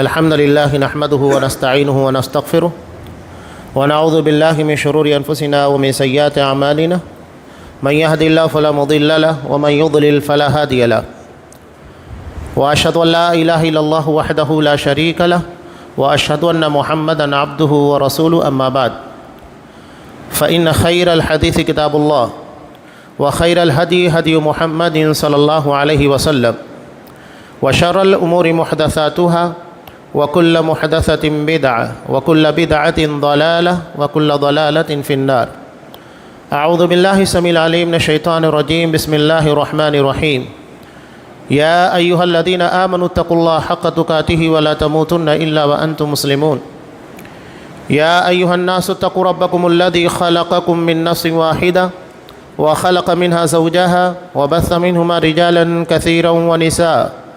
الحمد لله نحمده ونستعينه ونستغفره ونعوذ بالله من شرور أنفسنا ومن سيئات أعمالنا من يهد الله فلا مضل له ومن يضلل فلا هادي له وأشهد أن لا إله إلا الله وحده لا شريك له وأشهد أن محمدا عبده ورسوله أما بعد فإن خير الحديث كتاب الله وخير الهدي هدي محمد صلى الله عليه وسلم وشر الأمور محدثاتها وكل محدثة بدعة وكل بدعة ضلالة وكل ضلالة في النار. أعوذ بالله السميع العليم من الشيطان الرجيم. بسم الله الرحمن الرحيم. يا أيها الذين آمنوا اتقوا الله حق تقاته ولا تموتن إلا وأنتم مسلمون. يا أيها الناس اتقوا ربكم الذي خلقكم من نفس واحدة وخلق منها زوجها وبث منهما رجالا كثيرا ونساء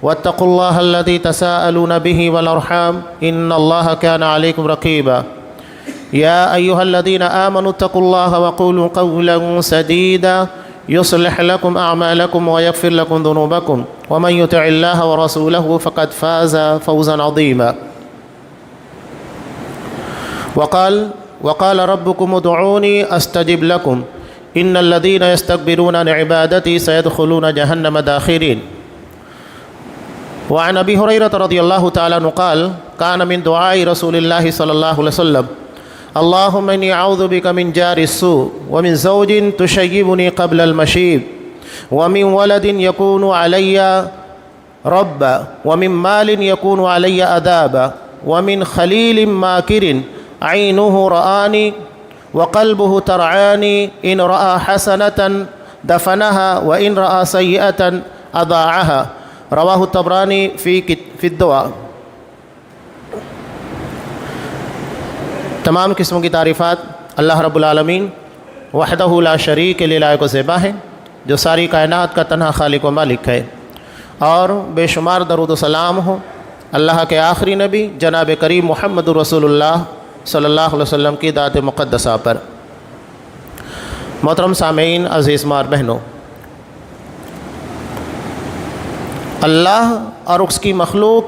واتقوا الله الذي تساءلون به والأرحام إن الله كان عليكم رقيبا. يا أيها الذين آمنوا اتقوا الله وقولوا قولا سديدا يصلح لكم أعمالكم ويغفر لكم ذنوبكم ومن يطع الله ورسوله فقد فاز فوزا عظيما. وقال ربكم ادعوني أستجب لكم إن الذين يستكبرون عن عبادتي سيدخلون جهنم داخرين. وعن أبي هريرة رضي الله تعالى عنه قال كان من دعاء رسول الله صلى الله عليه وسلم اللهم إني أعوذ بك من جار السوء ومن زوج تشيبني قبل المشيب ومن ولد يكون علي ربا ومن مال يكون علي أذابا ومن خليل ماكر عينه رآني وقلبه ترعاني إن رأى حسنة دفنها وإن رأى سيئة أضاعها. رواہ الطبرانی فی الدعاء. تمام قسموں کی تعریفات اللہ رب العالمین وحدہ لا شریک له لائق و زیبا ہے جو ساری کائنات کا تنہا خالق و مالک ہے، اور بے شمار درود و سلام ہو اللہ کے آخری نبی جناب کریم محمد رسول اللہ صلی اللہ علیہ وسلم کی ذات مقدسہ پر. محترم سامعین، عزیز مار بہنوں، اللہ اور اس کی مخلوق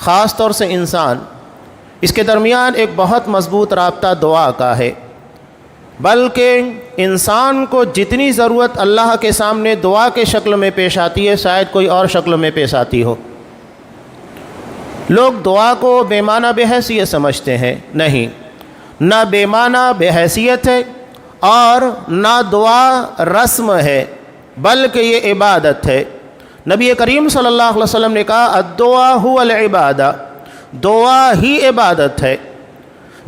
خاص طور سے انسان، اس کے درمیان ایک بہت مضبوط رابطہ دعا کا ہے، بلکہ انسان کو جتنی ضرورت اللہ کے سامنے دعا کے شکل میں پیش آتی ہے شاید کوئی اور شکل میں پیش آتی ہو. لوگ دعا کو بے معنی بے حیثیت سمجھتے ہیں. نہیں، نہ بے معنی بے حیثیت ہے اور نہ دعا رسم ہے، بلکہ یہ عبادت ہے. نبی کریم صلی اللہ علیہ وسلم نے کہا الدعاء هو العبادہ، دعا ہی عبادت ہے.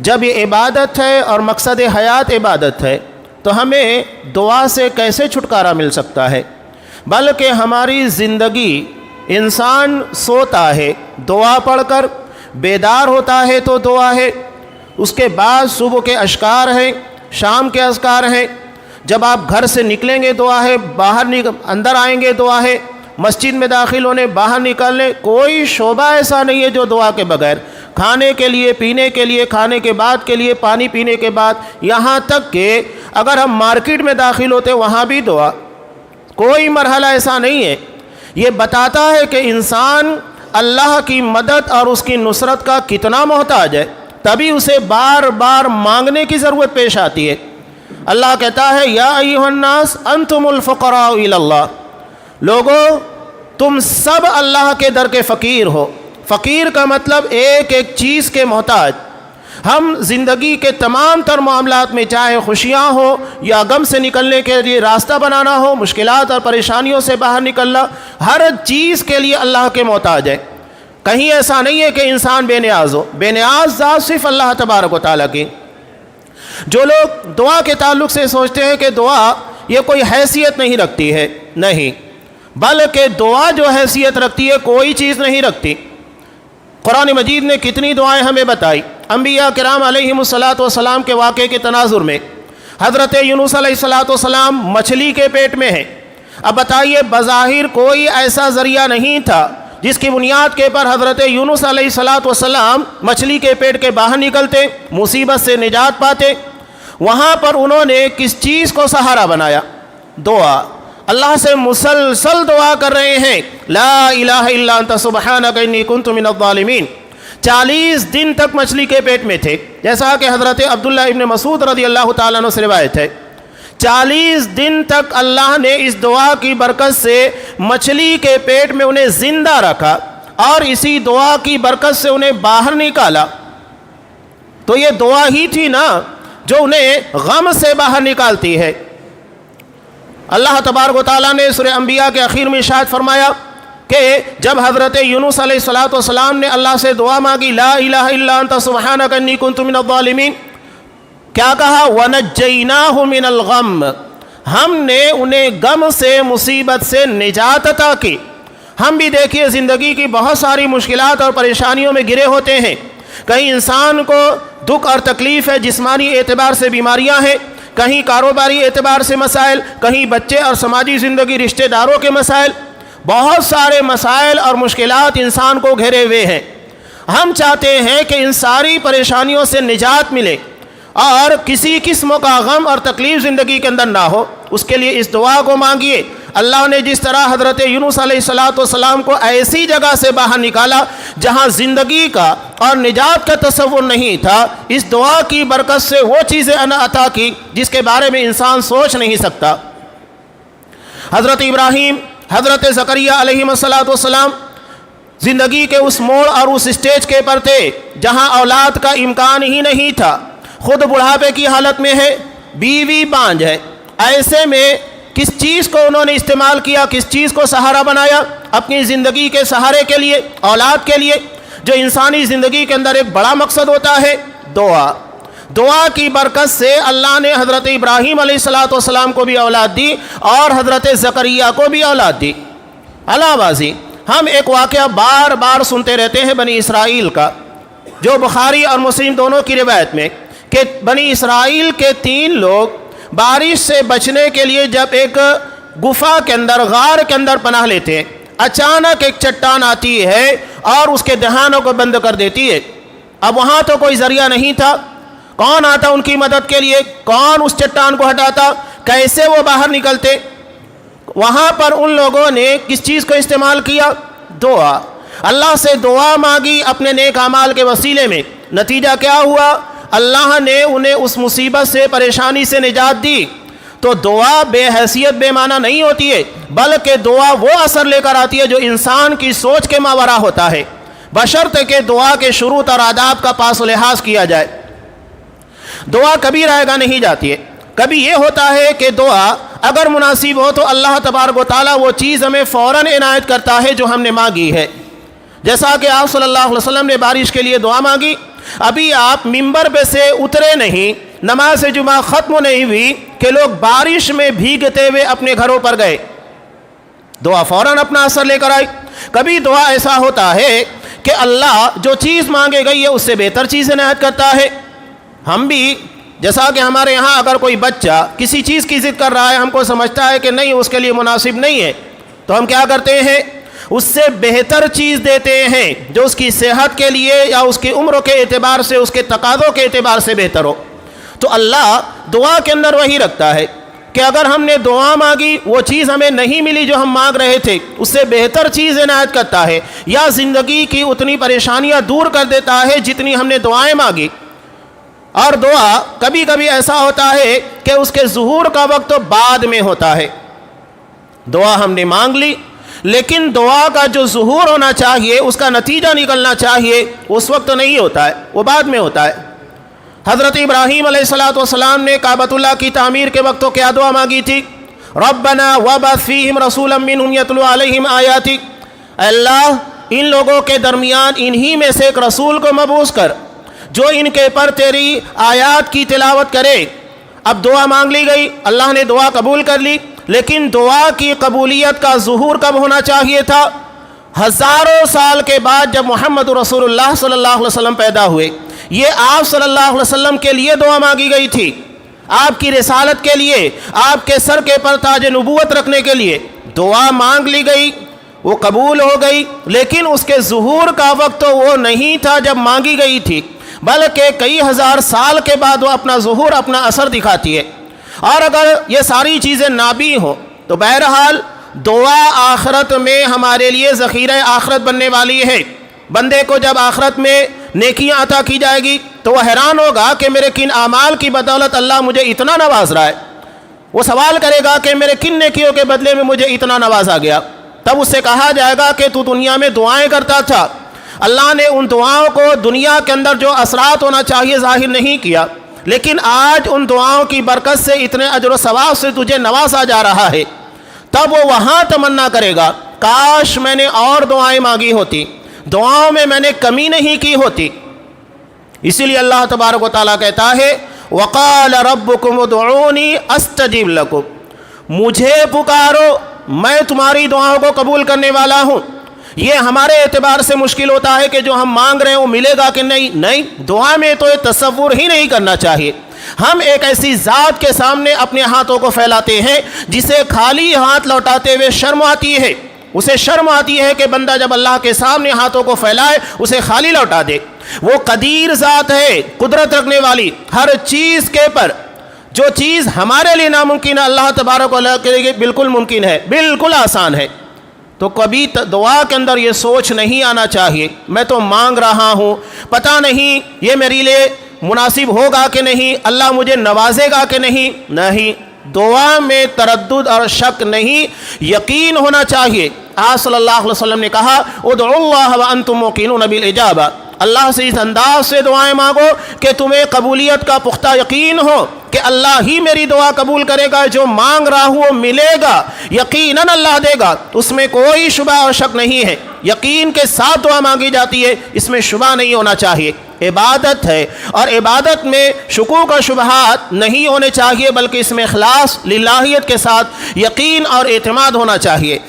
جب یہ عبادت ہے اور مقصد حیات عبادت ہے تو ہمیں دعا سے کیسے چھٹکارا مل سکتا ہے؟ بلکہ ہماری زندگی، انسان سوتا ہے دعا پڑھ کر، بیدار ہوتا ہے تو دعا ہے، اس کے بعد صبح کے اذکار ہیں، شام کے اذکار ہیں، جب آپ گھر سے نکلیں گے دعا ہے، اندر آئیں گے دعا ہے، مسجد میں داخل ہونے، باہر نکلنے، کوئی شعبہ ایسا نہیں ہے جو دعا کے بغیر. کھانے کے لیے، پینے کے لیے، کھانے کے بعد کے لیے، پانی پینے کے بعد، یہاں تک کہ اگر ہم مارکیٹ میں داخل ہوتے وہاں بھی دعا. کوئی مرحلہ ایسا نہیں ہے. یہ بتاتا ہے کہ انسان اللہ کی مدد اور اس کی نصرت کا کتنا محتاج ہے، تبھی اسے بار بار مانگنے کی ضرورت پیش آتی ہے. اللہ کہتا ہے یا ایھا الناس انتم الفقراء الی اللہ، لوگو تم سب اللہ کے در کے فقیر ہو. فقیر کا مطلب ایک ایک چیز کے محتاج. ہم زندگی کے تمام تر معاملات میں، چاہے خوشیاں ہو یا غم سے نکلنے کے لیے راستہ بنانا ہو، مشکلات اور پریشانیوں سے باہر نکلنا، ہر چیز کے لیے اللہ کے محتاج ہے. کہیں ایسا نہیں ہے کہ انسان بے نیاز ہو. بے نیاز ذات صرف اللہ تبارک و تعالیٰ کی. جو لوگ دعا کے تعلق سے سوچتے ہیں کہ دعا یہ کوئی حیثیت نہیں رکھتی ہے، نہیں، بلکہ دعا جو حیثیت رکھتی ہے کوئی چیز نہیں رکھتی. قرآن مجید نے کتنی دعائیں ہمیں بتائی. انبیاء کرام علیہم الصلاۃ کے واقعے کے تناظر میں حضرت یونس علیہ السلام مچھلی کے پیٹ میں ہیں. اب بتائیے، بظاہر کوئی ایسا ذریعہ نہیں تھا جس کی بنیاد کے پر حضرت یونس علیہ السلام مچھلی کے پیٹ کے باہر نکلتے، مصیبت سے نجات پاتے. وہاں پر انہوں نے کس چیز کو سہارا بنایا؟ دعا. اللہ سے مسلسل دعا کر رہے ہیں لا الہ الا انت سبحانک انی کنت من الظالمین۔ 40 دن تک مچھلی کے پیٹ میں تھے، جیسا کہ حضرت عبداللہ ابن مسعود رضی اللہ تعالیٰ عنہ سے روایت ہے۔ 40 دن تک اللہ نے اس دعا کی برکت سے مچھلی کے پیٹ میں انہیں زندہ رکھا اور اسی دعا کی برکت سے انہیں باہر نکالا۔ تو یہ دعا ہی تھی نا جو انہیں غم سے باہر نکالتی ہے۔ اللہ تبارک و تعالیٰ نے سورہ انبیاء کے اخیر میں ارشاد فرمایا کہ جب حضرت یونس علیہ السلام نے اللہ سے دعا مانگی لا الہ الا انت سبحانک انی کنت من الظالمین، کیا کہا؟ وَنَجَّيْنَاهُ مِنَ الْغَمِّ، ہم نے انہیں غم سے، مصیبت سے نجات عطا کی۔ ہم بھی دیکھیے زندگی کی بہت ساری مشکلات اور پریشانیوں میں گرے ہوتے ہیں۔ کہیں انسان کو دکھ اور تکلیف ہے، جسمانی اعتبار سے بیماریاں ہیں، کہیں کاروباری اعتبار سے مسائل، کہیں بچے اور سماجی زندگی رشتہ داروں کے مسائل، بہت سارے مسائل اور مشکلات انسان کو گھیرے ہوئے ہیں۔ ہم چاہتے ہیں کہ ان ساری پریشانیوں سے نجات ملے اور کسی قسم کا غم اور تکلیف زندگی کے اندر نہ ہو۔ اس کے لیے اس دعا کو مانگیے۔ اللہ نے جس طرح حضرت یونس علیہ السلام کو ایسی جگہ سے باہر نکالا جہاں زندگی کا اور نجات کا تصور نہیں تھا، اس دعا کی برکت سے وہ چیزیں عطا کی جس کے بارے میں انسان سوچ نہیں سکتا۔ حضرت ابراہیم، حضرت زکریہ علیہ السلام زندگی کے اس موڑ اور اس اسٹیج کے پر تھے جہاں اولاد کا امکان ہی نہیں تھا، خود بڑھاپے کی حالت میں ہے، بیوی بانجھ ہے۔ ایسے میں کس چیز کو انہوں نے استعمال کیا، کس چیز کو سہارا بنایا؟ اپنی زندگی کے سہارے کے لیے، اولاد کے لیے، جو انسانی زندگی کے اندر ایک بڑا مقصد ہوتا ہے، دعا۔ دعا کی برکت سے اللہ نے حضرت ابراہیم علیہ السلام کو بھی اولاد دی اور حضرت زکریہ کو بھی اولاد دی۔ اللہ بازی، ہم ایک واقعہ بار بار سنتے رہتے ہیں بنی اسرائیل کا، جو بخاری اور مسلم دونوں کی روایت میں، کہ بنی اسرائیل کے 3 لوگ بارش سے بچنے کے لیے جب ایک گفا کے اندر، غار کے اندر پناہ لیتے ہیں، اچانک ایک چٹان آتی ہے اور اس کے دہانوں کو بند کر دیتی ہے۔ اب وہاں تو کوئی ذریعہ نہیں تھا، کون آتا ان کی مدد کے لیے؟ کون اس چٹان کو ہٹاتا؟ کیسے وہ باہر نکلتے؟ وہاں پر ان لوگوں نے کس چیز کو استعمال کیا؟ دعا۔ اللہ سے دعا مانگی اپنے نیک اعمال کے وسیلے میں۔ نتیجہ کیا ہوا؟ اللہ نے انہیں اس مصیبت سے، پریشانی سے نجات دی۔ تو دعا بے حیثیت، بے معنی نہیں ہوتی ہے، بلکہ دعا وہ اثر لے کر آتی ہے جو انسان کی سوچ کے ماورا ہوتا ہے، بشرط کہ دعا کے شروط اور آداب کا پاس و لحاظ کیا جائے۔ دعا کبھی رائے گاہ نہیں جاتی ہے۔ کبھی یہ ہوتا ہے کہ دعا اگر مناسب ہو تو اللہ تبارک و تعالیٰ وہ چیز ہمیں فوراً عنایت کرتا ہے جو ہم نے مانگی ہے۔ جیسا کہ آپ صلی اللہ علیہ وسلم نے بارش کے لیے دعا مانگی، ابھی آپ ممبر پہ سے اترے نہیں، نماز جمعہ ختم نہیں ہوئی کہ لوگ بارش میں بھیگتے ہوئے اپنے گھروں پر گئے، دعا فوراً اپنا اثر لے کر آئی۔ کبھی دعا ایسا ہوتا ہے کہ اللہ جو چیز مانگے گئی ہے اس سے بہتر چیز عنایت کرتا ہے۔ ہم بھی جیسا کہ ہمارے یہاں اگر کوئی بچہ کسی چیز کی ضد کر رہا ہے، ہم کو سمجھتا ہے کہ نہیں اس کے لیے مناسب نہیں ہے، تو ہم کیا کرتے ہیں؟ اس سے بہتر چیز دیتے ہیں جو اس کی صحت کے لیے یا اس کی عمر کے اعتبار سے، اس کے تقاضوں کے اعتبار سے بہتر ہو۔ تو اللہ دعا کے اندر وہی رکھتا ہے کہ اگر ہم نے دعا مانگی، وہ چیز ہمیں نہیں ملی جو ہم مانگ رہے تھے، اس سے بہتر چیز عنایت کرتا ہے، یا زندگی کی اتنی پریشانیاں دور کر دیتا ہے جتنی ہم نے دعائیں مانگی۔ اور دعا کبھی کبھی ایسا ہوتا ہے کہ اس کے ظہور کا وقت تو بعد میں ہوتا ہے۔ دعا ہم نے مانگ لی، لیکن دعا کا جو ظہور ہونا چاہیے، اس کا نتیجہ نکلنا چاہیے، اس وقت نہیں ہوتا ہے، وہ بعد میں ہوتا ہے۔ حضرت ابراہیم علیہ السلام نے کعبۃ اللہ کی تعمیر کے وقت تو کیا دعا مانگی تھی؟ ربنا وابعث فیہم رسولا منہم یتلو علیہم آیاتک، اللہ ان لوگوں کے درمیان انہی میں سے ایک رسول کو مبعوث کر جو ان کے پر تیری آیات کی تلاوت کرے۔ اب دعا مانگ لی گئی، اللہ نے دعا قبول کر لی، لیکن دعا کی قبولیت کا ظہور کب ہونا چاہیے تھا؟ ہزاروں سال کے بعد جب محمد رسول اللہ صلی اللہ علیہ وسلم پیدا ہوئے۔ یہ آپ صلی اللہ علیہ وسلم کے لیے دعا مانگی گئی تھی، آپ کی رسالت کے لیے، آپ کے سر کے پر تاج نبوت رکھنے کے لیے دعا مانگ لی گئی، وہ قبول ہو گئی، لیکن اس کے ظہور کا وقت تو وہ نہیں تھا جب مانگی گئی تھی، بلکہ کئی ہزار سال کے بعد وہ اپنا ظہور، اپنا اثر دکھاتی ہے۔ اور اگر یہ ساری چیزیں نہ بھی ہوں تو بہرحال دعا آخرت میں ہمارے لیے ذخیرہ آخرت بننے والی ہے. بندے کو جب آخرت میں نیکیاں عطا کی جائے گی تو وہ حیران ہوگا کہ میرے کن اعمال کی بدولت اللہ مجھے اتنا نواز رہا ہے. وہ سوال کرے گا کہ میرے کن نیکیوں کے بدلے میں مجھے اتنا نوازا گیا. تب اس سے کہا جائے گا کہ تو دنیا میں دعائیں کرتا تھا, اللہ نے ان دعاؤں کو دنیا کے اندر جو اثرات ہونا چاہیے ظاہر نہیں کیا, لیکن آج ان دعاؤں کی برکت سے اتنے اجر و ثواب سے تجھے نوازا جا رہا ہے. تب وہ وہاں تمنا کرے گا کاش میں نے اور دعائیں مانگی ہوتی, دعاؤں میں میں نے کمی نہیں کی ہوتی. اسی لیے اللہ تبارک و تعالیٰ کہتا ہے وَقَالَ رَبُّكُمُ ادْعُونِي أَسْتَجِبْ لَكُمْ, مجھے پکارو میں تمہاری دعاؤں کو قبول کرنے والا ہوں. یہ ہمارے اعتبار سے مشکل ہوتا ہے کہ جو ہم مانگ رہے ہیں وہ ملے گا کہ نہیں. دعا میں تو یہ تصور ہی نہیں کرنا چاہیے. ہم ایک ایسی ذات کے سامنے اپنے ہاتھوں کو پھیلاتے ہیں جسے خالی ہاتھ لوٹاتے ہوئے شرم آتی ہے. اسے شرم آتی ہے کہ بندہ جب اللہ کے سامنے ہاتھوں کو پھیلائے اسے خالی لوٹا دے. وہ قدیر ذات ہے, قدرت رکھنے والی, ہر چیز کے پر. جو چیز ہمارے لیے ناممکن ہے اللہ تبارک و تعالیٰ کے لیے بالکل ممکن ہے, بالکل آسان ہے. تو کبھی دعا کے اندر یہ سوچ نہیں آنا چاہیے میں تو مانگ رہا ہوں, پتہ نہیں یہ میرے لیے مناسب ہوگا کہ نہیں, اللہ مجھے نوازے گا کہ نہیں. دعا میں تردد اور شک نہیں, یقین ہونا چاہیے. آپ صلی اللہ علیہ وسلم نے کہا ادعوا اللہ وانتم موقنون بالاجابہ, اللہ سے اس انداز سے دعائیں مانگو کہ تمہیں قبولیت کا پختہ یقین ہو کہ اللہ ہی میری دعا قبول کرے گا, جو مانگ رہا ہوں وہ ملے گا, یقیناً اللہ دے گا, اس میں کوئی شبہ اور شک نہیں ہے. یقین کے ساتھ دعا مانگی جاتی ہے, اس میں شبہ نہیں ہونا چاہیے. عبادت ہے اور عبادت میں شکوک و شبہات نہیں ہونے چاہیے, بلکہ اس میں اخلاص للہیت کے ساتھ یقین اور اعتماد ہونا چاہیے.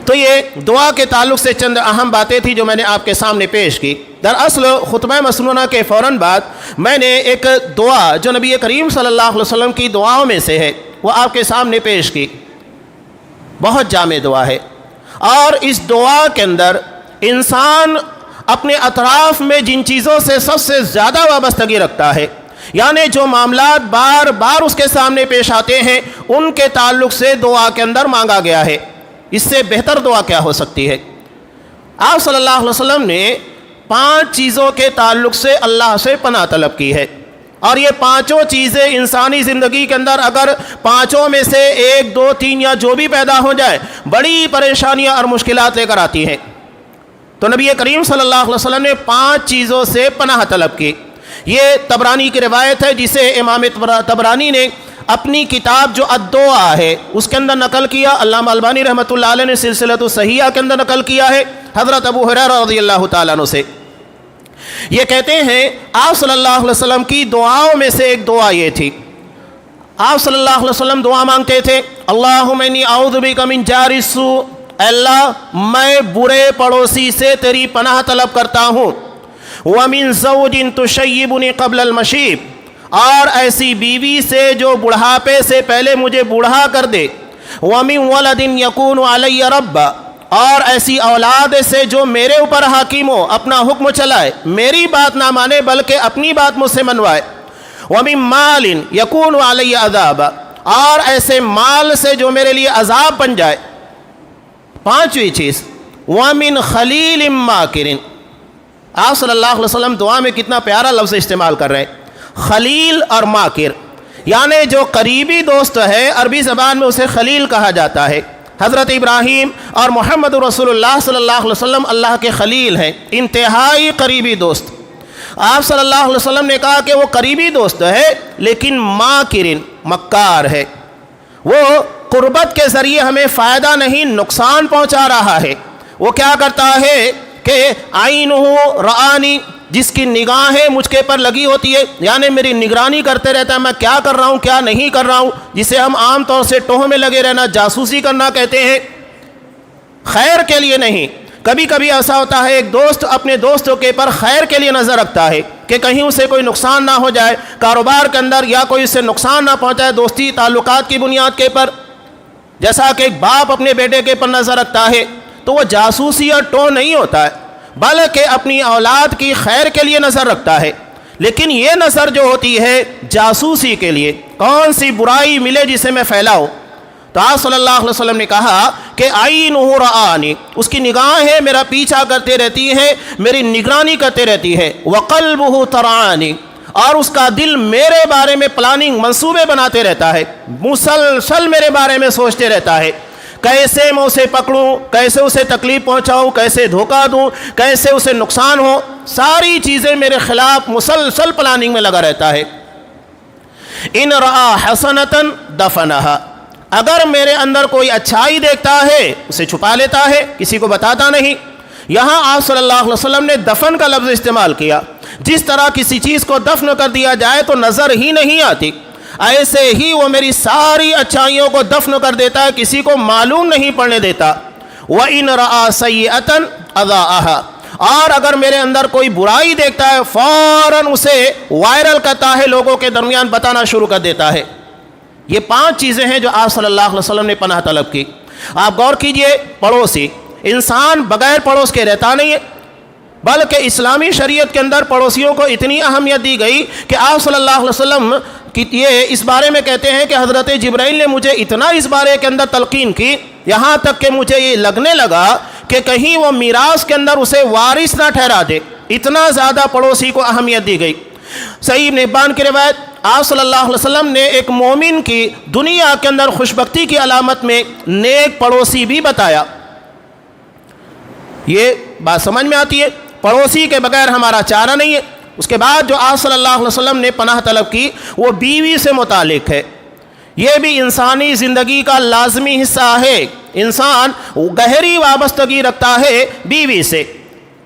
تو یہ دعا کے تعلق سے چند اہم باتیں تھیں جو میں نے آپ کے سامنے پیش کی. دراصل خطبہ مسنونہ کے فوراً بعد میں نے ایک دعا جو نبی کریم صلی اللہ علیہ وسلم کی دعاؤں میں سے ہے وہ آپ کے سامنے پیش کی. بہت جامع دعا ہے, اور اس دعا کے اندر انسان اپنے اطراف میں جن چیزوں سے سب سے زیادہ وابستگی رکھتا ہے, یعنی جو معاملات بار بار اس کے سامنے پیش آتے ہیں, ان کے تعلق سے دعا کے اندر مانگا گیا ہے. اس سے بہتر دعا کیا ہو سکتی ہے؟ آپ صلی اللہ علیہ وسلم نے 5 چیزوں کے تعلق سے اللہ سے پناہ طلب کی ہے, اور یہ 5 چیزیں انسانی زندگی کے اندر اگر 5 میں سے 1, 2, 3 یا جو بھی پیدا ہو جائے بڑی پریشانیاں اور مشکلات لے کر آتی ہیں. تو نبی کریم صلی اللہ علیہ وسلم نے 5 چیزوں سے پناہ طلب کی. یہ طبرانی کی روایت ہے جسے امام طبرانی نے اپنی کتاب جو الدعاء ہے اس کے اندر نقل کیا. علامہ البانی رحمۃ اللہ علیہ نے سلسلۃ الصحیحہ کے اندر نقل کیا ہے حضرت ابو ہریرہ رضی اللہ تعالیٰ عنہ سے. یہ کہتے ہیں آپ صلی اللہ علیہ وسلم کی دعاؤں میں سے ایک دعا یہ تھی. آپ صلی اللہ علیہ وسلم دعا مانگتے تھے اللہم انی اعوذ بک من جار السوء, اللہ میں برے پڑوسی سے تیری پناہ طلب کرتا ہوں. ومن زوج تشیبنی قبل المشیب, اور ایسی بیوی سے جو بڑھاپے سے پہلے مجھے بوڑھا کر دے. ومن ولد یکون علی ربا, اور ایسی اولاد سے جو میرے اوپر حاکم ہو, اپنا حکم چلائے, میری بات نہ مانے بلکہ اپنی بات مجھ سے منوائے. ومن مال یکون علی عذاب, اور ایسے مال سے جو میرے لیے عذاب بن جائے. 5ویں چیز ومن خلیل ماکر, آپ صلی اللہ علیہ وسلم دعا میں کتنا پیارا لفظ استعمال کر رہے ہیں, خلیل اور ماکر, یعنی جو قریبی دوست ہے عربی زبان میں اسے خلیل کہا جاتا ہے. حضرت ابراہیم اور محمد رسول اللہ صلی اللہ علیہ وسلم اللہ کے خلیل ہیں, انتہائی قریبی دوست. آپ صلی اللہ علیہ وسلم نے کہا کہ وہ قریبی دوست ہے لیکن ماکرن, مکار ہے. وہ قربت کے ذریعے ہمیں فائدہ نہیں نقصان پہنچا رہا ہے. وہ کیا کرتا ہے کہ عینہ رآنی, جس کی نگاہیں مجھ کے پر لگی ہوتی ہے, یعنی میری نگرانی کرتے رہتا ہے میں کیا کر رہا ہوں کیا نہیں کر رہا ہوں, جسے ہم عام طور سے ٹوہ میں لگے رہنا, جاسوسی کرنا کہتے ہیں. خیر کے لیے نہیں. کبھی کبھی ایسا ہوتا ہے ایک دوست اپنے دوستوں کے پر خیر کے لیے نظر رکھتا ہے کہ کہیں اسے کوئی نقصان نہ ہو جائے کاروبار کے اندر, یا کوئی اسے نقصان نہ پہنچائے دوستی تعلقات کی بنیاد کے پر. جیسا کہ ایک باپ اپنے بیٹے کے پر نظر رکھتا ہے, تو وہ جاسوسی اور ٹوہ نہیں ہوتا ہے بلکہ اپنی اولاد کی خیر کے لیے نظر رکھتا ہے. لیکن یہ نظر جو ہوتی ہے جاسوسی کے لیے, کون سی برائی ملے جسے میں پھیلاؤں, تو آپ صلی اللہ علیہ وسلم نے کہا کہ عینہ رآنی، اس کی نگاہیں میرا پیچھا کرتے رہتی ہیں، میری نگرانی کرتے رہتی ہے، وقلبہ ترعانی، اور اس کا دل میرے بارے میں پلاننگ منصوبے بناتے رہتا ہے، مسلسل میرے بارے میں سوچتے رہتا ہے، کیسے میں اسے پکڑوں، کیسے اسے تکلیف پہنچاؤں، کیسے دھوکہ دوں، کیسے اسے نقصان ہو، ساری چیزیں میرے خلاف مسلسل پلاننگ میں لگا رہتا ہے۔ ان رآ حسنۃ دفنہا، اگر میرے اندر کوئی اچھائی دیکھتا ہے اسے چھپا لیتا ہے، کسی کو بتاتا نہیں۔ یہاں آپ صلی اللہ علیہ وسلم نے دفن کا لفظ استعمال کیا، جس طرح کسی چیز کو دفن کر دیا جائے تو نظر ہی نہیں آتی، ایسے ہی وہ میری ساری اچھائیوں کو دفن کر دیتا ہے، کسی کو معلوم نہیں پڑنے دیتا۔ وَإِنْ رَآ سَيِّئَةً أَضَاءَهَا، اور اگر میرے اندر کوئی برائی دیکھتا ہے فوراً اسے وائرل کرتا ہے، لوگوں کے درمیان بتانا شروع کر دیتا ہے۔ یہ 5 چیزیں ہیں جو آپ صلی اللہ علیہ وسلم نے پناہ طلب کی۔ آپ غور کیجئے، پڑوسی، انسان بغیر پڑوس کے رہتا نہیں ہے، بلکہ اسلامی شریعت کے اندر پڑوسیوں کو اتنی اہمیت دی گئی کہ آپ صلی اللہ علیہ وسلم یہ اس بارے میں کہتے ہیں کہ حضرت جبرائیل نے مجھے اتنا اس بارے کے اندر تلقین کی، یہاں تک کہ مجھے یہ لگنے لگا کہ کہیں وہ میراث کے اندر اسے وارث نہ ٹھہرا دے، اتنا زیادہ پڑوسی کو اہمیت دی گئی۔ صحیح ابن حبان کی روایت، آپ صلی اللہ علیہ وسلم نے ایک مومن کی دنیا کے اندر خوشبختی کی علامت میں نیک پڑوسی بھی بتایا۔ یہ بات سمجھ میں آتی ہے، پڑوسی کے بغیر ہمارا چارہ نہیں ہے۔ اس کے بعد جو آپ صلی اللہ علیہ وسلم نے پناہ طلب کی وہ بیوی سے متعلق ہے۔ یہ بھی انسانی زندگی کا لازمی حصہ ہے، انسان گہری وابستگی رکھتا ہے بیوی سے۔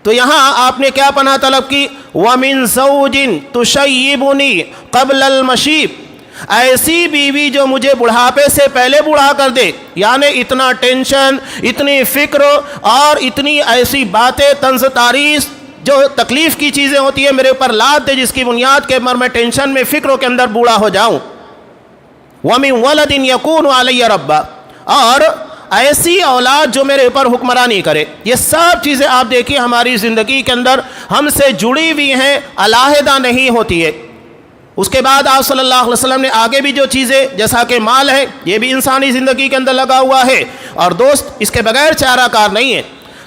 تو یہاں آپ نے کیا پناہ طلب کی؟ وَمِن زَوْجٍ تُشَيِّبُنِي قَبْلَ الْمَشِيبِ، ایسی بیوی جو مجھے بڑھاپے سے پہلے بوڑھا کر دے، یعنی اتنا ٹینشن، اتنی فکر اور اتنی ایسی باتیں طنز تاریخ جو تکلیف کی چیزیں ہوتی ہیں میرے اوپر لاد دے، جس کی بنیاد کے اوپر میں ٹینشن میں، فکروں کے اندر بوڑھا ہو جاؤں۔ وَمِن وَلَدٍ يَكُونُ عَلَيَّ رَبًّا، اور ایسی اولاد جو میرے اوپر حکمرانی کرے۔ یہ سب چیزیں آپ دیکھیے ہماری زندگی کے اندر ہم سے جڑی ہوئی ہیں، علیحدہ نہیں ہوتی ہے۔ اس کے بعد آپ صلی اللہ علیہ وسلم نے آگے بھی جو چیزیں جیسا کہ مال ہے، یہ بھی انسانی زندگی کے اندر لگا ہوا ہے، اور دوست اس کے بغیر چارہ کار نہیں ہے۔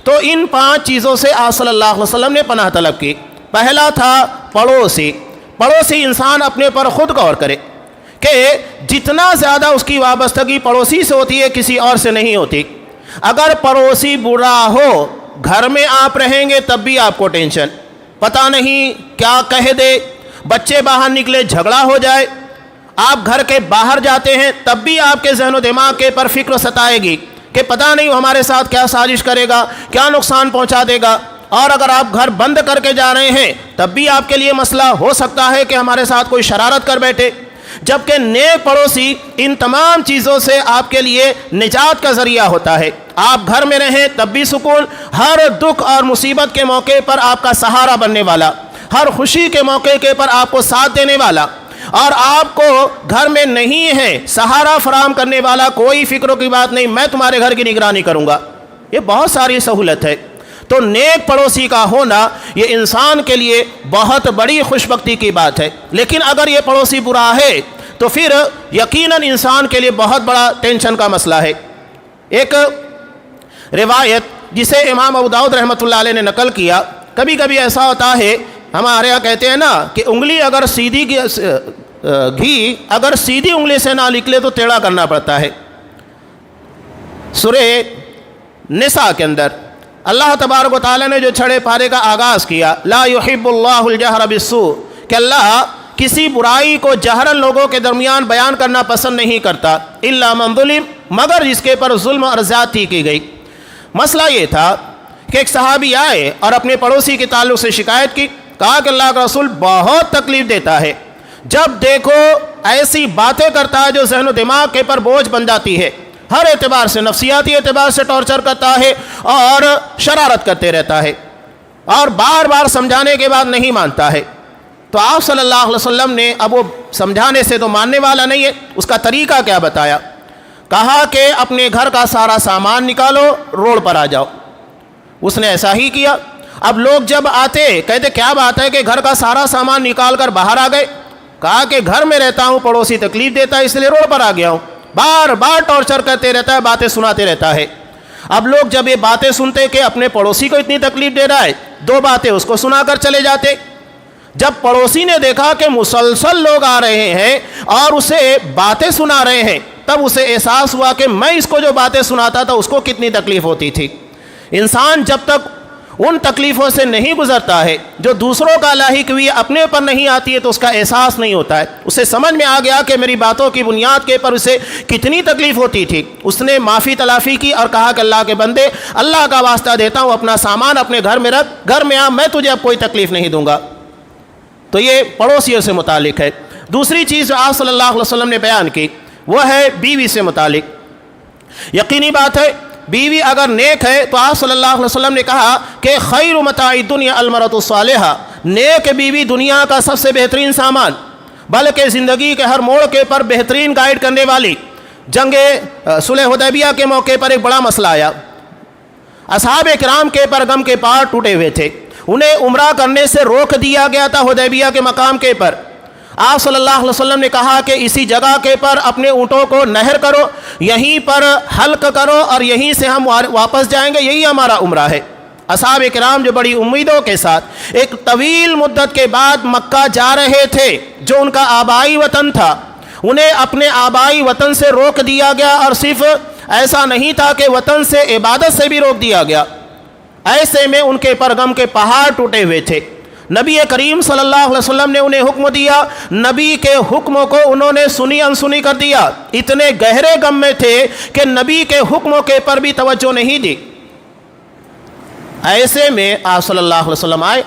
تو ان 5 چیزوں سے آپ صلی اللہ علیہ وسلم نے پناہ طلب کی۔ پہلا تھا پڑوسی۔ پڑوسی انسان اپنے پر خود غور کرے کہ جتنا زیادہ اس کی وابستگی پڑوسی سے ہوتی ہے کسی اور سے نہیں ہوتی۔ اگر پڑوسی برا ہو، گھر میں آپ رہیں گے تب بھی آپ کو ٹینشن، پتہ نہیں کیا کہہ دے، بچے باہر نکلے جھگڑا ہو جائے، آپ گھر کے باہر جاتے ہیں تب بھی آپ کے ذہن و دماغ کے پر فکر ستائے گی کہ پتہ نہیں وہ ہمارے ساتھ کیا سازش کرے گا، کیا نقصان پہنچا دے گا۔ اور اگر آپ گھر بند کر کے جا رہے ہیں تب بھی آپ کے لیے مسئلہ ہو سکتا ہے کہ ہمارے ساتھ کوئی شرارت کر بیٹھے۔ جبکہ نیک پڑوسی ان تمام چیزوں سے آپ کے لیے نجات کا ذریعہ ہوتا ہے۔ آپ گھر میں رہیں تب بھی سکون، ہر دکھ اور مصیبت کے موقع پر آپ کا سہارا بننے والا، ہر خوشی کے موقع کے پر آپ کو ساتھ دینے والا، اور آپ کو گھر میں نہیں ہے سہارا فراہم کرنے والا، کوئی فکروں کی بات نہیں، میں تمہارے گھر کی نگرانی کروں گا۔ یہ بہت ساری سہولت ہے۔ تو نیک پڑوسی کا ہونا یہ انسان کے لیے بہت بڑی خوشبختی کی بات ہے۔ لیکن اگر یہ پڑوسی برا ہے تو پھر یقیناً انسان کے لیے بہت بڑا ٹینشن کا مسئلہ ہے۔ ایک روایت جسے امام ابو داؤد رحمۃ اللہ علیہ نے نقل کیا، کبھی کبھی ایسا ہوتا ہے، ہمارے یہاں کہتے ہیں نا کہ انگلی اگر سیدھی گھی اگر سیدھی انگلی سے نہ نکلے تو ٹیڑھا کرنا پڑتا ہے۔ سورہ نساء کے اندر اللہ تبارک و تعالیٰ نے جو چھڑے پارے کا آغاز کیا، لا یحب اللہ الجہر بالسوء، کہ اللہ کسی برائی کو جہرن لوگوں کے درمیان بیان کرنا پسند نہیں کرتا، الا من ظلم، مگر جس کے پر ظلم اور زیادتی کی گئی۔ مسئلہ یہ تھا کہ ایک صحابی آئے اور اپنے پڑوسی کے تعلق سے شکایت کی، کہا کہ اللہ کا رسول بہت تکلیف دیتا ہے، جب دیکھو ایسی باتیں کرتا ہے جو ذہن و دماغ کے پر بوجھ بن جاتی ہے، ہر اعتبار سے، نفسیاتی اعتبار سے ٹارچر کرتا ہے اور شرارت کرتے رہتا ہے، اور بار بار سمجھانے کے بعد نہیں مانتا ہے۔ تو آپ صلی اللہ علیہ وسلم نے اب وہ سمجھانے سے تو ماننے والا نہیں ہے، اس کا طریقہ کیا بتایا؟ کہا کہ اپنے گھر کا سارا سامان نکالو، روڈ پر آ جاؤ۔ اس نے ایسا ہی کیا۔ اب لوگ جب آتے کہتے کیا بات ہے کہ گھر کا سارا سامان نکال کر باہر آ گئے؟ کہا کہ گھر میں رہتا ہوں، پڑوسی تکلیف دیتا ہے اس لیے روڈ پر آ گیا ہوں۔ بار بار ٹارچر کرتے رہتا ہے، باتیں سناتے رہتا ہے۔ اب لوگ جب یہ باتیں سنتے کہ اپنے پڑوسی کو اتنی تکلیف دے رہا ہے، دو باتیں اس کو سنا کر چلے جاتے۔ جب پڑوسی نے دیکھا کہ مسلسل لوگ آ رہے ہیں اور اسے باتیں سنا رہے ہیں، تب اسے احساس ہوا کہ میں اس کو جو باتیں سناتا تھا اس کو کتنی تکلیف ہوتی تھی۔ انسان جب تک ان تکلیفوں سے نہیں گزرتا ہے جو دوسروں کا لاحق ہوئی اپنے پر نہیں آتی ہے تو اس کا احساس نہیں ہوتا ہے۔ اسے سمجھ میں آ گیا کہ میری باتوں کی بنیاد کے پر اسے کتنی تکلیف ہوتی تھی۔ اس نے معافی تلافی کی اور کہا کہ اللہ کے بندے، اللہ کا واسطہ دیتا ہوں، اپنا سامان اپنے گھر میں رکھ، گھر میں آ، میں تجھے اب کوئی تکلیف نہیں دوں گا۔ تو یہ پڑوسیوں سے متعلق ہے۔ دوسری چیز جو آپ صلی اللہ علیہ وسلم نے بیان کی وہ ہے بیوی سے متعلق۔ یقینی بات ہے بیوی اگر نیک ہے تو آپ صلی اللہ علیہ وسلم نے کہا کہ خیر متاع الدنیا المرأۃ الصالحہ، نیک بیوی دنیا کا سب سے بہترین سامان، بلکہ زندگی کے ہر موڑ کے پر بہترین گائیڈ کرنے والی۔ جنگ صلح حدیبیہ کے موقع پر ایک بڑا مسئلہ آیا، اصحاب کرام کے پر غم کے پار ٹوٹے ہوئے تھے، انہیں عمرہ کرنے سے روک دیا گیا تھا حدیبیہ کے مقام کے پر۔ آپ صلی اللہ علیہ وسلم نے کہا کہ اسی جگہ کے پر اپنے اونٹوں کو نہر کرو، یہیں پر حلق کرو اور یہیں سے ہم واپس جائیں گے، یہی ہمارا عمرہ ہے۔ اصحاب کرام جو بڑی امیدوں کے ساتھ ایک طویل مدت کے بعد مکہ جا رہے تھے، جو ان کا آبائی وطن تھا، انہیں اپنے آبائی وطن سے روک دیا گیا، اور صرف ایسا نہیں تھا کہ وطن سے، عبادت سے بھی روک دیا گیا۔ ایسے میں ان کے پر غم کے پہاڑ ٹوٹے ہوئے تھے۔ نبی کریم صلی اللہ علیہ وسلم نے انہیں حکم دیا، نبی کے حکموں کو انہوں نے سنی انسنی کر دیا، اتنے گہرے غم میں تھے کہ نبی کے حکموں کے پر بھی توجہ نہیں دی۔ ایسے میں آپ صلی اللہ علیہ وسلم آئے،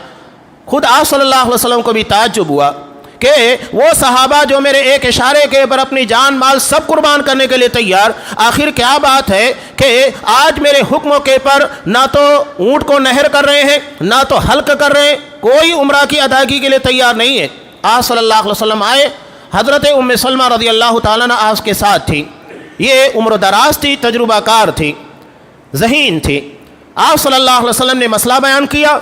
خود آپ صلی اللہ علیہ وسلم کو بھی تعجب ہوا کہ وہ صحابہ جو میرے ایک اشارے کے پر اپنی جان مال سب قربان کرنے کے لیے تیار، آخر کیا بات ہے کہ آج میرے حکموں کے پر نہ تو اونٹ کو نہر کر رہے ہیں، نہ تو حلق کر رہے ہیں، کوئی عمرہ کی ادائیگی کے لیے تیار نہیں ہے۔ آپ صلی اللہ علیہ وسلم آئے، حضرت ام سلمہ رضی اللہ تعالیٰ عنہ آپ کے ساتھ تھی، یہ عمر دراز تھی، تجربہ کار تھی، ذہین تھی۔ آپ صلی اللہ علیہ وسلم نے مسئلہ بیان کیا،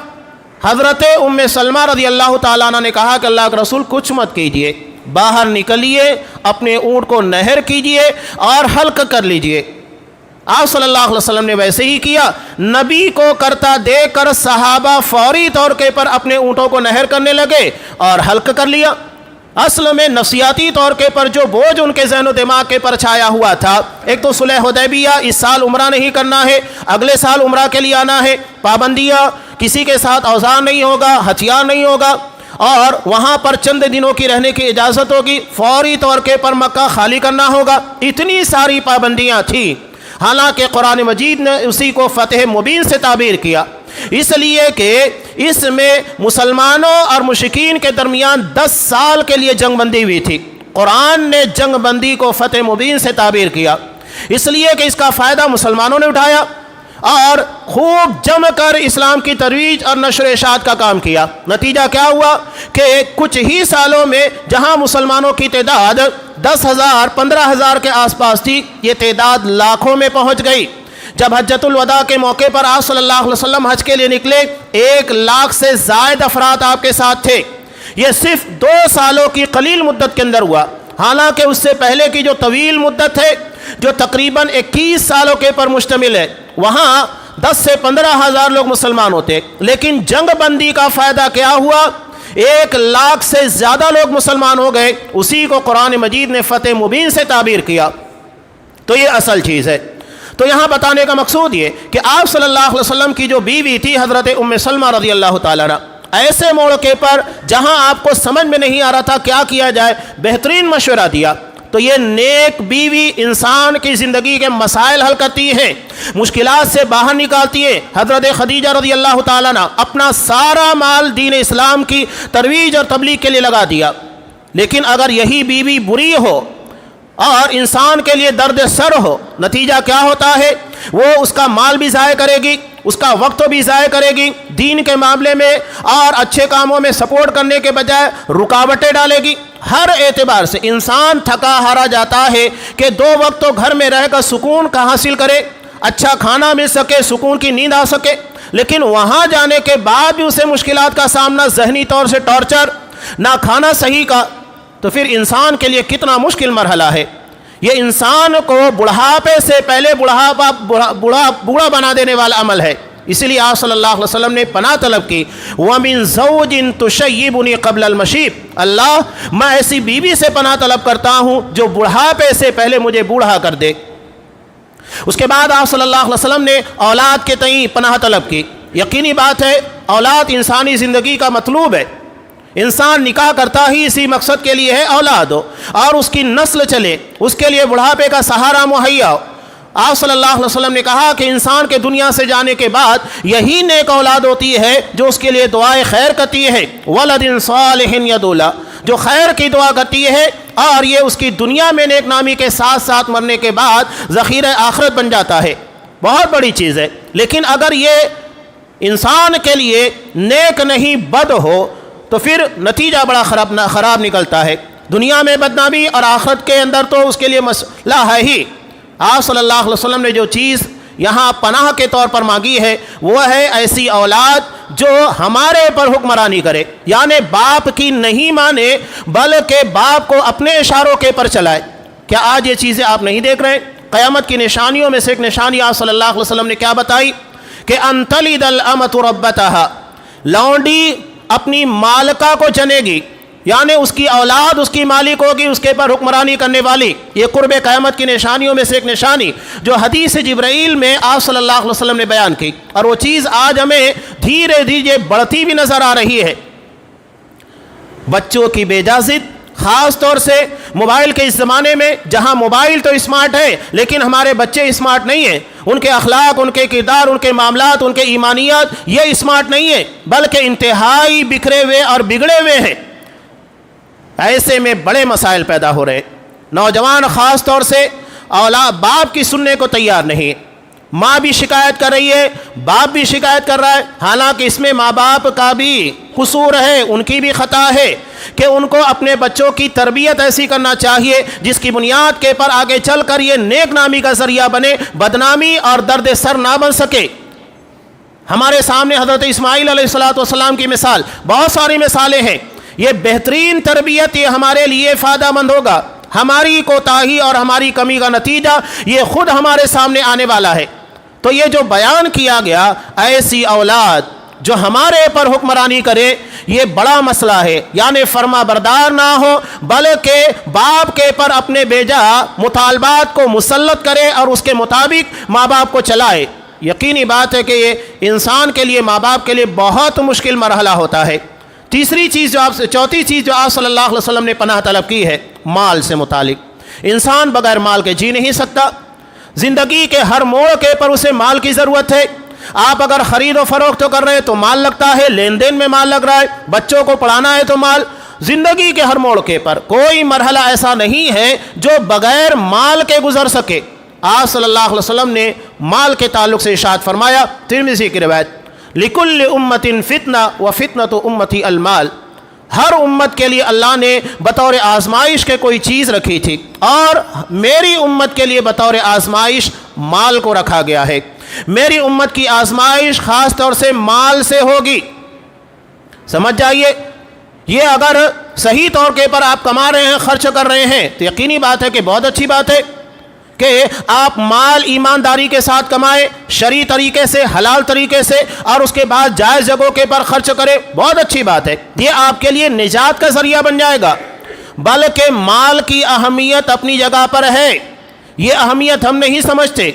حضرت ام سلمہ رضی اللہ تعالیٰ عنہ نے کہا کہ اللہ کے رسول کچھ مت کیجئے، باہر نکلیے، اپنے اونٹ کو نہر کیجئے اور حلق کر لیجئے۔ آپ صلی اللہ علیہ وسلم نے ویسے ہی کیا، نبی کو کرتا دیکھ کر صحابہ فوری طور کے پر اپنے اونٹوں کو نہر کرنے لگے اور حلق کر لیا۔ اصل میں نفسیاتی طور کے پر جو بوجھ ان کے ذہن و دماغ کے پر چھایا ہوا تھا، ایک تو صلح حدیبیہ، اس سال عمرہ نہیں کرنا ہے، اگلے سال عمرہ کے لیے آنا ہے، پابندیاں، کسی کے ساتھ اوزار نہیں ہوگا، ہتھیار نہیں ہوگا، اور وہاں پر چند دنوں کی رہنے کی اجازت ہوگی، فوری طور کے پر مکہ خالی کرنا ہوگا، اتنی ساری پابندیاں تھیں۔ حالانکہ قرآن مجید نے اسی کو فتح مبین سے تعبیر کیا، اس لیے کہ اس میں مسلمانوں اور مشرکین کے درمیان 10 سال کے لیے جنگ بندی ہوئی تھی۔ قرآن نے جنگ بندی کو فتح مبین سے تعبیر کیا، اس لیے کہ اس کا فائدہ مسلمانوں نے اٹھایا اور خوب جم کر اسلام کی ترویج اور نشر و اشاعت کا کام کیا۔ نتیجہ کیا ہوا کہ کچھ ہی سالوں میں جہاں مسلمانوں کی تعداد 10,000 15,000 کے آس پاس تھی، یہ تعداد لاکھوں میں پہنچ گئی۔ جب حجۃ الوداع کے موقع پر آپ صلی اللہ علیہ وسلم حج کے لیے نکلے، 1 لاکھ سے زائد افراد آپ کے ساتھ تھے۔ یہ صرف 2 سالوں کی قلیل مدت کے اندر ہوا، حالانکہ اس سے پہلے کی جو طویل مدت ہے، جو تقریباً 21 سالوں کے پر مشتمل ہے، وہاں 10 سے 15,000 لوگ مسلمان ہوتے، لیکن جنگ بندی کا فائدہ کیا ہوا؟ 1 لاکھ سے زیادہ لوگ مسلمان ہو گئے، اسی کو قرآن مجید نے فتح مبین سے تعبیر کیا۔ تو یہ اصل چیز ہے۔ تو یہاں بتانے کا مقصود یہ کہ آپ صلی اللہ علیہ وسلم کی جو بیوی تھی حضرت ام سلمہ رضی اللہ تعالیٰ عنہ، ایسے موقع پر جہاں آپ کو سمجھ میں نہیں آ رہا تھا کیا کیا جائے، بہترین مشورہ دیا۔ تو یہ نیک بیوی انسان کی زندگی کے مسائل حل کرتی ہے، مشکلات سے باہر نکالتی ہے۔ حضرت خدیجہ رضی اللہ تعالیٰ عنہ اپنا سارا مال دین اسلام کی ترویج اور تبلیغ کے لیے لگا دیا، لیکن اگر یہی بیوی بری ہو اور انسان کے لیے درد سر ہو، نتیجہ کیا ہوتا ہے؟ وہ اس کا مال بھی ضائع کرے گی، اس کا وقت بھی ضائع کرے گی، دین کے معاملے میں اور اچھے کاموں میں سپورٹ کرنے کے بجائے رکاوٹیں ڈالے گی۔ ہر اعتبار سے انسان تھکا ہارا جاتا ہے کہ 2 وقت تو گھر میں رہ کر سکون کا حاصل کرے، اچھا کھانا مل سکے، سکون کی نیند آ سکے، لیکن وہاں جانے کے بعد بھی اسے مشکلات کا سامنا، ذہنی طور سے ٹارچر، نہ کھانا صحیح کا، تو پھر انسان کے لیے کتنا مشکل مرحلہ ہے۔ یہ انسان کو بڑھاپے سے پہلے بوڑھا بنا دینے والا عمل ہے. اسی لیے آپ صلی اللہ علیہ وسلم نے پناہ طلب کی وَمِن زَوْجٍ تُشَيِّبُنِي قَبْلَ الْمَشِيبِ، اللہ میں ایسی بیوی سے پناہ طلب کرتا ہوں جو بڑھاپے سے پہلے مجھے بوڑھا کر دے. اس کے بعد آپ صلی اللہ علیہ وسلم نے اولاد کے تئیں پناہ طلب کی. یقینی بات ہے اولاد انسانی زندگی کا مطلوب ہے. انسان نکاح کرتا ہی اسی مقصد کے لیے ہے اولاد ہو اور اس کی نسل چلے، اس کے لیے بڑھاپے کا سہارا مہیا ہو. آپ صلی اللہ علیہ وسلم نے کہا کہ انسان کے دنیا سے جانے کے بعد یہی نیک اولاد ہوتی ہے جو اس کے لیے دعائے خیر کرتی ہے. وَلَدٍ صَالِحٍ يَدْعُو لَهُ، جو خیر کی دعا کرتی ہے اور یہ اس کی دنیا میں نیک نامی کے ساتھ ساتھ مرنے کے بعد ذخیرہ آخرت بن جاتا ہے. بہت بڑی چیز ہے. لیکن اگر یہ انسان کے لیے نیک نہیں بد ہو تو پھر نتیجہ بڑا خراب نکلتا ہے. دنیا میں بدنامی اور آخرت کے اندر تو اس کے لیے مسئلہ ہے ہی. آپ صلی اللہ علیہ وسلم نے جو چیز یہاں پناہ کے طور پر مانگی ہے وہ ہے ایسی اولاد جو ہمارے پر حکمرانی کرے، یعنی باپ کی نہیں مانے بلکہ باپ کو اپنے اشاروں کے پر چلائے. کیا آج یہ چیزیں آپ نہیں دیکھ رہے ہیں؟ قیامت کی نشانیوں میں سے ایک نشانی آپ صلی اللہ علیہ وسلم نے کیا بتائی کہ ان تلد الامۃ ربتہا، لونڈی اپنی مالکہ کو جنے گی، یعنی اس کی اولاد اس کی مالک ہوگی، اس کے پر حکمرانی کرنے والی. یہ قرب قیامت کی نشانیوں میں سے ایک نشانی جو حدیث جبرائیل میں آپ صلی اللہ علیہ وسلم نے بیان کی، اور وہ چیز آج ہمیں دھیرے دھیرے بڑھتی بھی نظر آ رہی ہے. بچوں کی بے اجازت، خاص طور سے موبائل کے اس زمانے میں جہاں موبائل تو اسمارٹ ہے لیکن ہمارے بچے اسمارٹ نہیں ہیں. ان کے اخلاق، ان کے کردار، ان کے معاملات، ان کے ایمانیات یہ اسمارٹ نہیں ہے بلکہ انتہائی بکھرے ہوئے اور بگڑے ہوئے ہیں. ایسے میں بڑے مسائل پیدا ہو رہے. نوجوان خاص طور سے اولاد باپ کی سننے کو تیار نہیں. ماں بھی شکایت کر رہی ہے، باپ بھی شکایت کر رہا ہے، حالانکہ اس میں ماں باپ کا بھی قصور ہے، ان کی بھی خطا ہے کہ ان کو اپنے بچوں کی تربیت ایسی کرنا چاہیے جس کی بنیاد کے پر آگے چل کر یہ نیک نامی کا ذریعہ بنے، بدنامی اور درد سر نہ بن سکے. ہمارے سامنے حضرت اسماعیل علیہ السلام کی مثال، بہت ساری مثالیں ہیں. یہ بہترین تربیت یہ ہمارے لیے فائدہ مند ہوگا. ہماری کوتاہی اور ہماری کمی کا نتیجہ یہ خود ہمارے سامنے آنے والا ہے. تو یہ جو بیان کیا گیا ایسی اولاد جو ہمارے پر حکمرانی کرے یہ بڑا مسئلہ ہے، یعنی فرما بردار نہ ہو بلکہ باپ کے پر اپنے بیجا مطالبات کو مسلط کرے اور اس کے مطابق ماں باپ کو چلائے. یقینی بات ہے کہ یہ انسان کے لیے، ماں باپ کے لیے بہت مشکل مرحلہ ہوتا ہے. چوتھی چیز جو آپ صلی اللہ علیہ وسلم نے پناہ طلب کی ہے مال سے متعلق. انسان بغیر مال کے جی نہیں سکتا. زندگی کے ہر موڑ کے پر اسے مال کی ضرورت ہے. آپ اگر خرید و فروخت کر رہے ہیں تو مال لگتا ہے، لین دین میں مال لگ رہا ہے، بچوں کو پڑھانا ہے تو مال. زندگی کے ہر موڑ کے پر کوئی مرحلہ ایسا نہیں ہے جو بغیر مال کے گزر سکے. آپ صلی اللہ علیہ وسلم نے مال کے تعلق سے ارشاد فرمایا، ترمذی کی روایت، لِكُلِّ أُمَّةٍ فِتْنَةٌ وَفِتْنَةُ أُمَّتِي الْمَالِ. ہر امت کے لیے اللہ نے بطور آزمائش کے کوئی چیز رکھی تھی اور میری امت کے لیے بطور آزمائش مال کو رکھا گیا ہے. میری امت کی آزمائش خاص طور سے مال سے ہوگی. سمجھ جائیے، یہ اگر صحیح طور کے پر آپ کما رہے ہیں، خرچ کر رہے ہیں تو یقینی بات ہے کہ بہت اچھی بات ہے کہ آپ مال ایمانداری کے ساتھ کمائیں، شرعی طریقے سے، حلال طریقے سے، اور اس کے بعد جائز جگہوں کے پر خرچ کریں. بہت اچھی بات ہے، یہ آپ کے لیے نجات کا ذریعہ بن جائے گا. بلکہ مال کی اہمیت اپنی جگہ پر ہے، یہ اہمیت ہم نہیں سمجھتے.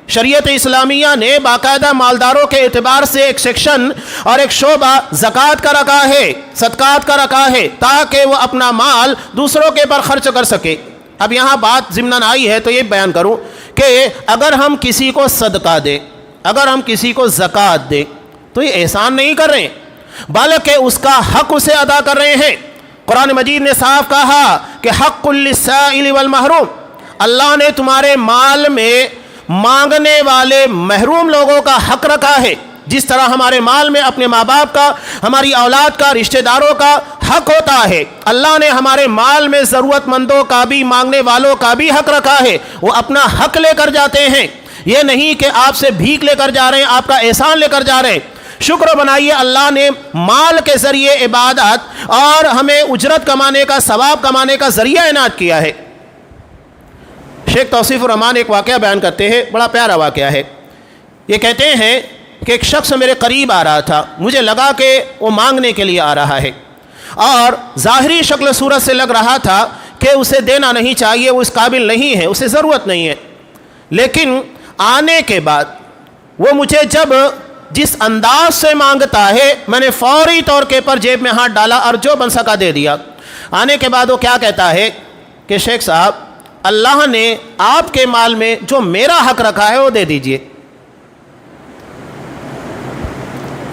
شریعت اسلامیہ نے باقاعدہ مالداروں کے اعتبار سے ایک سیکشن اور ایک شعبہ زکوٰۃ کا رکھا ہے، صدقات کا رکھا ہے، تاکہ وہ اپنا مال دوسروں کے پر خرچ کر سکے. اب یہاں بات ضمناً آئی ہے تو یہ بیان کروں کہ اگر ہم کسی کو صدقہ دیں، اگر ہم کسی کو زکوٰۃ دیں تو یہ احسان نہیں کر رہے ہیں بلکہ اس کا حق اسے ادا کر رہے ہیں. قرآن مجید نے صاف کہا کہ حق للسائل والمحروم. اللہ نے تمہارے مال میں مانگنے والے محروم لوگوں کا حق رکھا ہے. جس طرح ہمارے مال میں اپنے ماں باپ کا، ہماری اولاد کا، رشتہ داروں کا حق ہوتا ہے، اللہ نے ہمارے مال میں ضرورت مندوں کا بھی، مانگنے والوں کا بھی حق رکھا ہے. وہ اپنا حق لے کر جاتے ہیں. یہ نہیں کہ آپ سے بھیک لے کر جا رہے ہیں، آپ کا احسان لے کر جا رہے ہیں. شکر بنائیے، اللہ نے مال کے ذریعے عبادت اور ہمیں اجرت کمانے کا، ثواب کمانے کا ذریعہ عنایت کیا ہے. شیخ توصیف الرحمان ایک واقعہ بیان کرتے ہیں، بڑا پیارا واقعہ ہے۔ یہ کہتے ہیں کہ ایک شخص میرے قریب آ رہا تھا، مجھے لگا کہ وہ مانگنے کے لیے آ رہا ہے، اور ظاہری شکل صورت سے لگ رہا تھا کہ اسے دینا نہیں چاہیے، وہ اس قابل نہیں ہے، اسے ضرورت نہیں ہے۔ لیکن آنے کے بعد وہ مجھے جب جس انداز سے مانگتا ہے، میں نے فوری طور کے پر جیب میں ہاتھ ڈالا اور جو بن سکا دے دیا۔ آنے کے بعد وہ کیا کہتا ہے کہ شیخ صاحب، اللہ نے آپ کے مال میں جو میرا حق رکھا ہے وہ دے دیجئے۔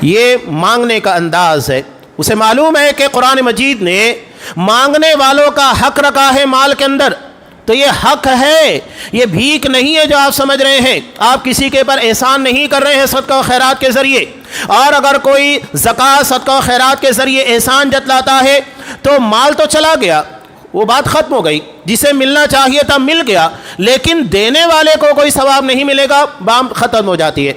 یہ مانگنے کا انداز ہے۔ اسے معلوم ہے کہ قرآن مجید نے مانگنے والوں کا حق رکھا ہے مال کے اندر، تو یہ حق ہے، یہ بھیک نہیں ہے جو آپ سمجھ رہے ہیں۔ آپ کسی کے پر احسان نہیں کر رہے ہیں صدقہ و خیرات کے ذریعے، اور اگر کوئی زکوٰۃ صدقہ و خیرات کے ذریعے احسان جتلاتا ہے تو مال تو چلا گیا، وہ بات ختم ہو گئی، جسے ملنا چاہیے تھا مل گیا، لیکن دینے والے کو کوئی ثواب نہیں ملے گا، بات ختم ہو جاتی ہے۔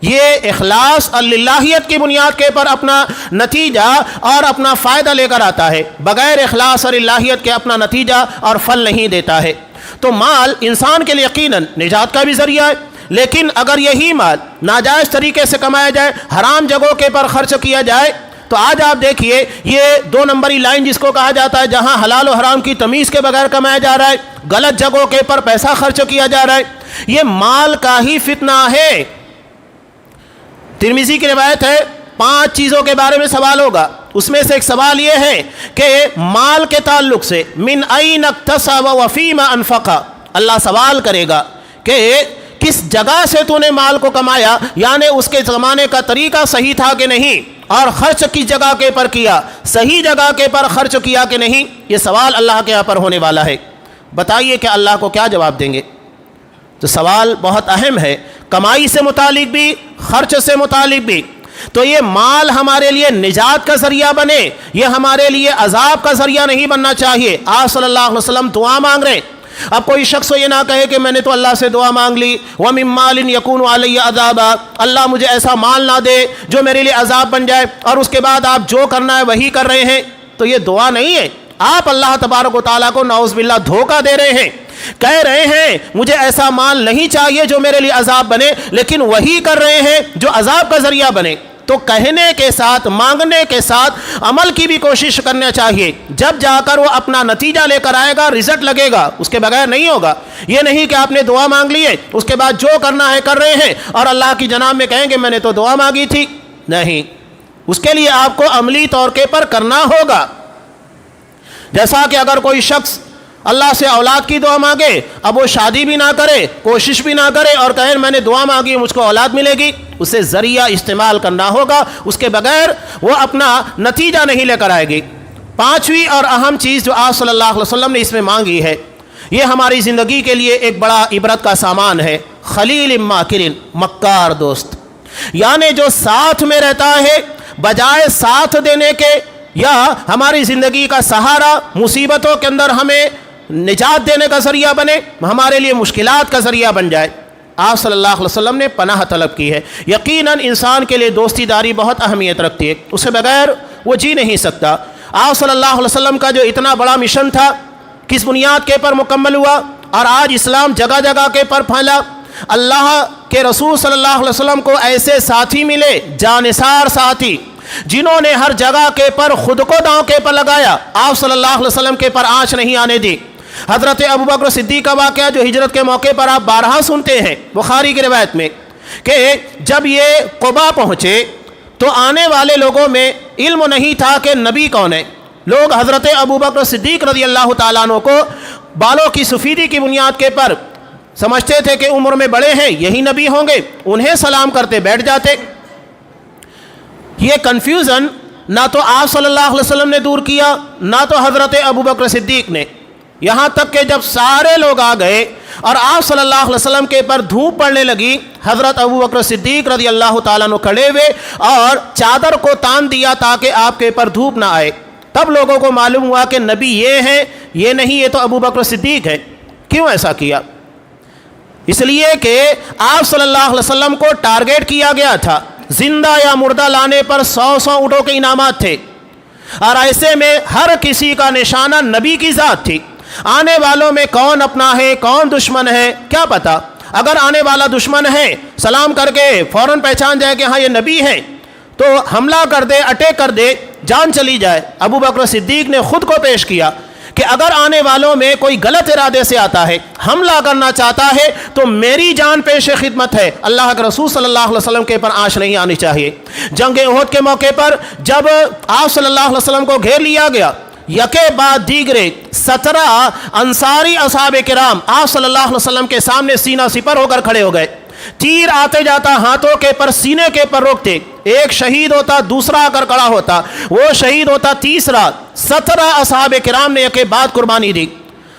یہ اخلاص اللہیت کی بنیاد کے پر اپنا نتیجہ اور اپنا فائدہ لے کر آتا ہے، بغیر اخلاص اور اللہیت کے اپنا نتیجہ اور پھل نہیں دیتا ہے۔ تو مال انسان کے لیے یقیناً نجات کا بھی ذریعہ ہے، لیکن اگر یہی مال ناجائز طریقے سے کمایا جائے، حرام جگہوں کے پر خرچ کیا جائے، تو آج آپ دیکھیے یہ 2 نمبری لائن جس کو کہا جاتا ہے، جہاں حلال و حرام کی تمیز کے بغیر کمایا جا رہا ہے، غلط جگہوں کے پر پیسہ خرچ کیا جا رہا ہے، یہ مال کا ہی فتنہ ہے۔ ترمذی کی روایت ہے، 5 چیزوں کے بارے میں سوال ہوگا، اس میں سے ایک سوال یہ ہے کہ مال کے تعلق سے من این اکتسب وفیما انفق، اللہ سوال کرے گا کہ کس جگہ سے تو نے مال کو کمایا، یعنی اس کے زمانے کا طریقہ صحیح تھا کہ نہیں، اور خرچ کس جگہ کے پر کیا، صحیح جگہ کے پر خرچ کیا کہ نہیں۔ یہ سوال اللہ کے یہاں پر ہونے والا ہے۔ بتائیے کہ اللہ کو کیا جواب دیں گے؟ تو سوال بہت اہم ہے، کمائی سے متعلق بھی، خرچ سے متعلق بھی۔ تو یہ مال ہمارے لیے نجات کا ذریعہ بنے، یہ ہمارے لیے عذاب کا ذریعہ نہیں بننا چاہیے۔ آپ صلی اللہ علیہ وسلم دعا مانگ رہے، اب کوئی شخص یہ نہ کہے کہ میں نے تو اللہ سے دعا مانگ لی، وَمِن مَالٍ يَكُونُ عَلَيَّ عَذَابًا، اللہ مجھے ایسا مال نہ دے جو میرے لیے عذاب بن جائے، اور اس کے بعد آپ جو کرنا ہے وہی کر رہے ہیں، تو یہ دعا نہیں ہے۔ آپ اللہ تبارک و تعالیٰ کو نعوذ باللہ دھوکہ دے رہے ہیں، کہہ رہے ہیں مجھے ایسا مال نہیں چاہیے جو میرے لیے عذاب بنے، لیکن وہی کر رہے ہیں جو عذاب کا ذریعہ بنے۔ تو کہنے کے ساتھ، مانگنے کے ساتھ عمل کی بھی کوشش کرنا چاہیے، جب جا کر وہ اپنا نتیجہ لے کر آئے گا، رزلٹ لگے گا، اس کے بغیر نہیں ہوگا۔ یہ نہیں کہ آپ نے دعا مانگ لی ہے، اس کے بعد جو کرنا ہے کر رہے ہیں، اور اللہ کی جناب میں کہیں گے میں نے تو دعا مانگی تھی، نہیں، اس کے لیے آپ کو عملی طور کے پر کرنا ہوگا۔ جیسا کہ اگر کوئی شخص اللہ سے اولاد کی دعا مانگے، اب وہ شادی بھی نہ کرے، کوشش بھی نہ کرے، اور کہے میں نے دعا مانگی مجھ کو اولاد ملے گی، اسے ذریعہ استعمال کرنا ہوگا، اس کے بغیر وہ اپنا نتیجہ نہیں لے کر آئے گی۔ 5ویں اور اہم چیز جو آپ صلی اللہ علیہ وسلم نے اس میں مانگی ہے، یہ ہماری زندگی کے لیے ایک بڑا عبرت کا سامان ہے، خلیل ماکر، مکار دوست، یعنی جو ساتھ میں رہتا ہے بجائے ساتھ دینے کے، یا ہماری زندگی کا سہارا، مصیبتوں کے اندر ہمیں نجات دینے کا ذریعہ بنے، ہمارے لیے مشکلات کا ذریعہ بن جائے۔ آپ صلی اللہ علیہ وسلم نے پناہ طلب کی ہے۔ یقیناً انسان کے لیے دوستی داری بہت اہمیت رکھتی ہے، اس کے بغیر وہ جی نہیں سکتا۔ آپ صلی اللہ علیہ وسلم کا جو اتنا بڑا مشن تھا، کس بنیاد کے پر مکمل ہوا، اور آج اسلام جگہ جگہ کے پر پھیلا۔ اللہ کے رسول صلی اللہ علیہ وسلم کو ایسے ساتھی ملے، جانثار ساتھی، جنہوں نے ہر جگہ کے پر خود کو داؤں کے پر لگایا، آپ صلی اللہ علیہ وسلم کے پر آنچ نہیں آنے دی۔ حضرت ابوبکر صدیق کا واقعہ جو ہجرت کے موقع پر آپ بارہا سنتے ہیں بخاری کی روایت میں، کہ جب یہ قبا پہنچے تو آنے والے لوگوں میں علم نہیں تھا کہ نبی کون ہے۔ لوگ حضرت ابوبکر صدیق رضی اللہ تعالیٰ عنہ کو بالوں کی سفیدی کی بنیاد کے پر سمجھتے تھے کہ عمر میں بڑے ہیں، یہی نبی ہوں گے، انہیں سلام کرتے بیٹھ جاتے۔ یہ کنفیوژن نہ تو آپ صلی اللہ علیہ وسلم نے دور کیا، نہ تو حضرت ابوبکر صدیق نے، یہاں تک کہ جب سارے لوگ آ گئے اور آپ صلی اللہ علیہ وسلم کے پر دھوپ پڑنے لگی، حضرت ابوبکر صدیق رضی اللہ تعالیٰ عنہ کھڑے ہوئے اور چادر کو تان دیا تاکہ آپ کے پر دھوپ نہ آئے۔ تب لوگوں کو معلوم ہوا کہ نبی یہ ہیں، یہ نہیں، یہ تو ابوبکر صدیق ہے۔ کیوں ایسا کیا؟ اس لیے کہ آپ صلی اللہ علیہ وسلم کو ٹارگیٹ کیا گیا تھا، زندہ یا مردہ لانے پر 100 اونٹوں کے انعامات تھے، اور ایسے میں ہر کسی کا نشانہ نبی کی ذات تھی۔ آنے والوں میں کون اپنا ہے کون دشمن ہے کیا پتا. اگر آنے والا دشمن ہے سلام کر کے فوراً پہچان جائے کہ ہاں یہ نبی ہے تو حملہ کر دے, اٹیک کر دے, جان چلی جائے. ابو بکر صدیق نے خود کو پیش کیا کہ اگر آنے والوں میں کوئی غلط ارادے سے آتا ہے, حملہ کرنا چاہتا ہے تو میری جان پیش خدمت ہے. اللہ کے رسول صلی اللہ علیہ وسلم کے پر آنچ نہیں آنی چاہیے. جنگ احد کے موقع پر جب آپ صلی اللہ علیہ وسلم کو گھیر لیا گیا, یکے بعد دیگرے 17 انصاری اصحاب کرام آپ صلی اللہ علیہ وسلم کے سامنے سینہ سپر ہو کر کھڑے ہو گئے. تیر آتے جاتا ہاتھوں کے پر سینے کے پر روکتے, ایک شہید ہوتا دوسرا آ کر کھڑا ہوتا, وہ شہید ہوتا تیسرا. 17 اصحاب کرام نے یکے بعد قربانی دی.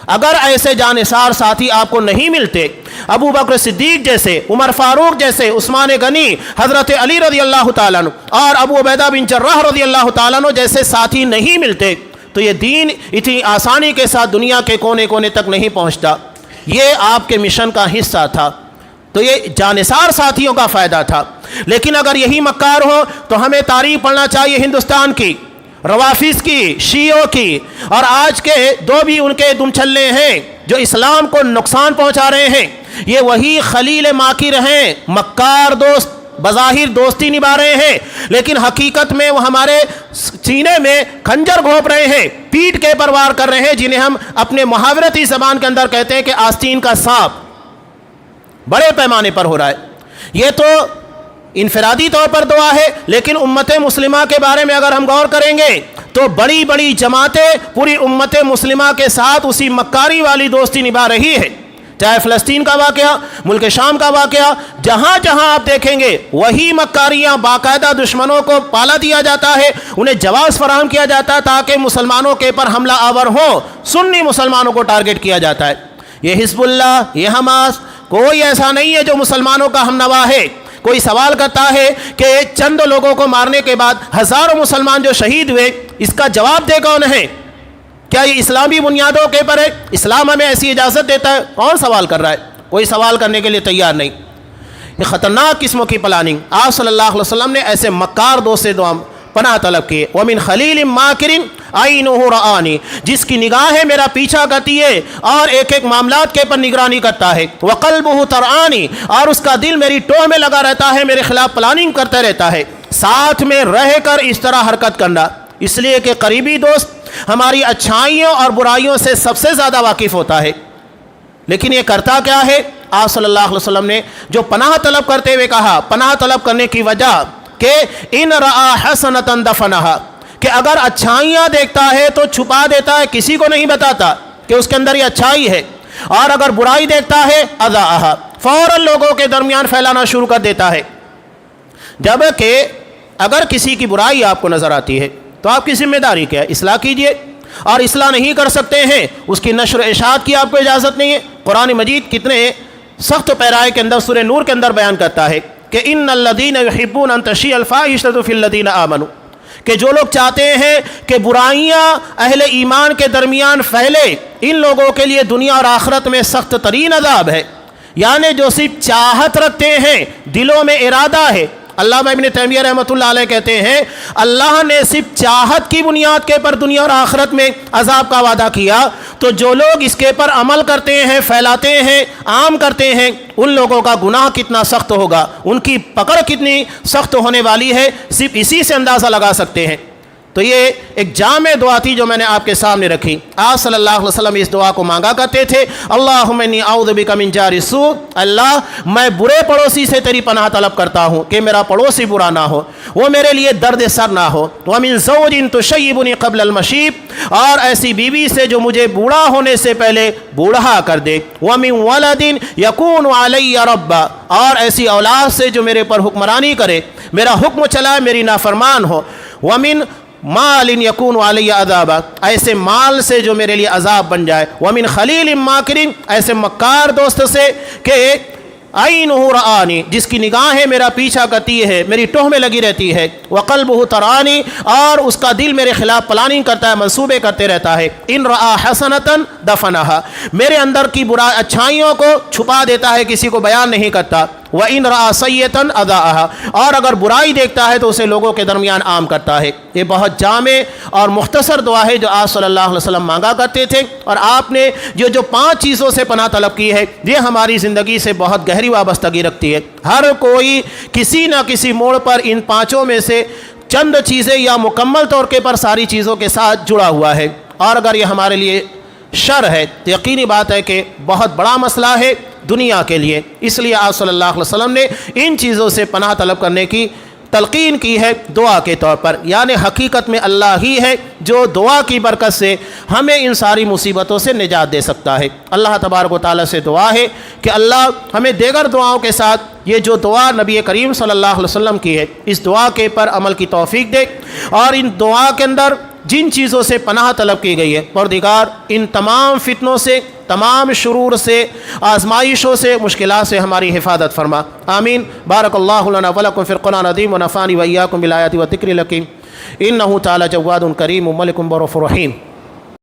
اگر ایسے جانثار ساتھی آپ کو نہیں ملتے, ابو بکر صدیق جیسے, عمر فاروق جیسے, عثمان غنی, حضرت علی رضی اللہ تعالیٰ عنہ اور ابو عبیدہ بن جراح رضی اللہ تعالیٰ عنہ جیسے ساتھی نہیں ملتے تو یہ دین اتنی آسانی کے ساتھ دنیا کے کونے کونے تک نہیں پہنچتا. یہ آپ کے مشن کا حصہ تھا. تو یہ جانثار ساتھیوں کا فائدہ تھا. لیکن اگر یہی مکار ہو تو ہمیں تاریخ پڑھنا چاہیے ہندوستان کی, روافظ کی, شیعوں کی, اور آج کے دو بھی ان کے دم چھلے ہیں جو اسلام کو نقصان پہنچا رہے ہیں. یہ وہی خلیل ماکر ہیں, مکار دوست, بظاہر دوستی نبھا رہے ہیں لیکن حقیقت میں وہ ہمارے سینے میں خنجر گھونپ رہے ہیں, پیٹ کے پر وار کر رہے ہیں, جنہیں ہم اپنے محاورتی زبان کے اندر کہتے ہیں کہ آستین کا سانپ. بڑے پیمانے پر ہو رہا ہے. یہ تو انفرادی طور پر دعا ہے, لیکن امت مسلمہ کے بارے میں اگر ہم غور کریں گے تو بڑی بڑی جماعتیں پوری امت مسلمہ کے ساتھ اسی مکاری والی دوستی نبھا رہی ہے. چاہے فلسطین کا واقعہ, ملک شام کا واقعہ, جہاں جہاں آپ دیکھیں گے وہی مکاریاں باقاعدہ دشمنوں کو پالا دیا جاتا ہے, انہیں جواز فراہم کیا جاتا ہے تاکہ مسلمانوں کے پر حملہ آور ہو. سنی مسلمانوں کو ٹارگٹ کیا جاتا ہے. یہ حزب اللہ, یہ حماس, کوئی ایسا نہیں ہے جو مسلمانوں کا ہم نوا ہے. کوئی سوال کرتا ہے کہ چند لوگوں کو مارنے کے بعد ہزاروں مسلمان جو شہید ہوئے, اس کا جواب دے کون ہے؟ کیا یہ اسلامی بنیادوں کے پر ہے؟ اسلام ہمیں ایسی اجازت دیتا ہے؟ کون سوال کر رہا ہے؟ کوئی سوال کرنے کے لیے تیار نہیں. یہ خطرناک قسموں کی پلاننگ. آپ صلی اللہ علیہ وسلم نے ایسے مکار دوست سے دعا پناہ طلب کی. وَمِنْ خَلِيلٍ مَاكِرٍ عَيْنُهُ رَآنِي, جس کی نگاہیں میرا پیچھا کرتی ہے اور ایک ایک معاملات کے پر نگرانی کرتا ہے. وَقَلْبُهُ تَرْعَانِي, اور اس کا دل میری ٹوہ میں لگا رہتا ہے, میرے خلاف پلاننگ کرتا رہتا ہے. ساتھ میں رہ کر اس طرح حرکت کرنا, اس لیے کہ قریبی دوست ہماری اچھائیوں اور برائیوں سے سب سے زیادہ واقف ہوتا ہے. لیکن یہ کرتا کیا ہے؟ آپ صلی اللہ علیہ وسلم نے جو پناہ طلب کرتے ہوئے کہا, پناہ طلب کرنے کی وجہ کہ ان رآ حسنۃ دفنہا, کہ اگر اچھائیاں دیکھتا ہے تو چھپا دیتا ہے, کسی کو نہیں بتاتا کہ اس کے اندر یہ اچھائی ہے, اور اگر برائی دیکھتا ہے اذاہا, فوراً لوگوں کے درمیان پھیلانا شروع کر دیتا ہے. جبکہ اگر کسی کی برائی آپ کو نظر آتی ہے تو آپ کی ذمہ داری کیا ہے؟ اصلاح کیجئے. اور اصلاح نہیں کر سکتے ہیں اس کی نشر و اشاعت کی آپ کو اجازت نہیں ہے. قرآن مجید کتنے سخت پیرائے کے اندر سورہ نور کے اندر بیان کرتا ہے کہ ان الذین یحبون ان تشیع الفاحشۃ فی الذین آمنوا, کہ جو لوگ چاہتے ہیں کہ برائیاں اہل ایمان کے درمیان پھیلے, ان لوگوں کے لیے دنیا اور آخرت میں سخت ترین عذاب ہے. یعنی جو صرف چاہت رکھتے ہیں, دلوں میں ارادہ ہے. علامہ ابن تیمیہ رحمۃ اللہ علیہ کہتے ہیں اللہ نے صرف چاہت کی بنیاد کے پر دنیا اور آخرت میں عذاب کا وعدہ کیا, تو جو لوگ اس کے پر عمل کرتے ہیں, پھیلاتے ہیں, عام کرتے ہیں, ان لوگوں کا گناہ کتنا سخت ہوگا, ان کی پکڑ کتنی سخت ہونے والی ہے, صرف اسی سے اندازہ لگا سکتے ہیں. تو یہ ایک جامع دعا تھی جو میں نے آپ کے سامنے رکھی. آپ صلی اللہ علیہ وسلم اس دعا کو مانگا کرتے تھے, اللہم انی اعوذ بک من جار السوء, اللہ میں برے پڑوسی سے تیری پناہ طلب کرتا ہوں کہ میرا پڑوسی برا نہ ہو, وہ میرے لیے درد سر نہ ہو. ومن زوج تشیبنی قبل المشیب, اور ایسی بیوی سے جو مجھے بوڑھا ہونے سے پہلے بوڑھا کر دے. ومن ولد یکون علی ربا, اور ایسی اولاد سے جو میرے پر حکمرانی کرے, میرا حکم چلائے, میری نافرمان ہو. ومن مال یکون علی عذابا, ایسے مال سے جو میرے لیے عذاب بن جائے. ومن خلیل ماکر, ایسے مکار دوست سے کہ عینہ رآنی, جس کی نگاہیں میرا پیچھا کرتی ہے, میری ٹوہ میں لگی رہتی ہے. وقلبہ ترانی, اور اس کا دل میرے خلاف پلاننگ کرتا ہے, منصوبے کرتے رہتا ہے. ان رآ حسنۃ دفنہا, میرے اندر کی اچھائیوں کو چھپا دیتا ہے, کسی کو بیان نہیں کرتا. وَإِنْ رَأَى سَيِّئَةً أَضَاءَهَا، اور اگر برائی دیکھتا ہے تو اسے لوگوں کے درمیان عام کرتا ہے۔ یہ بہت جامع اور مختصر دعا ہے جو آپ صلی اللہ علیہ وسلم مانگا کرتے تھے، اور آپ نے جو 5 چیزوں سے پناہ طلب کی ہے یہ ہماری زندگی سے بہت گہری وابستگی رکھتی ہے۔ ہر کوئی کسی نہ کسی موڑ پر ان 5 میں سے چند چیزیں یا مکمل طور پر ساری چیزوں کے ساتھ جڑا ہوا ہے، اور اگر یہ ہمارے لیے شر ہے تو یقینی بات ہے کہ بہت بڑا مسئلہ ہے دنیا کے لیے۔ اس لیے آپ صلی اللہ علیہ وسلم نے ان چیزوں سے پناہ طلب کرنے کی تلقین کی ہے دعا کے طور پر، یعنی حقیقت میں اللہ ہی ہے جو دعا کی برکت سے ہمیں ان ساری مصیبتوں سے نجات دے سکتا ہے۔ اللہ تبارک و تعالیٰ سے دعا ہے کہ اللہ ہمیں دیگر دعاؤں کے ساتھ یہ جو دعا نبی کریم صلی اللہ علیہ وسلم کی ہے اس دعا کے پر عمل کی توفیق دے، اور ان دعا کے اندر جن چیزوں سے پناہ طلب کی گئی ہے پروردگار ان تمام فتنوں سے، تمام شرور سے، آزمائشوں سے، مشکلات سے ہماری حفاظت فرما، آمین۔ بارک اللہ لنا ولکم فی القرآن العظیم ونفعنی وإیاکم بالآیات والذکر الحکیم، انہ تعالی جواد کریم ملک برؤوف رحیم۔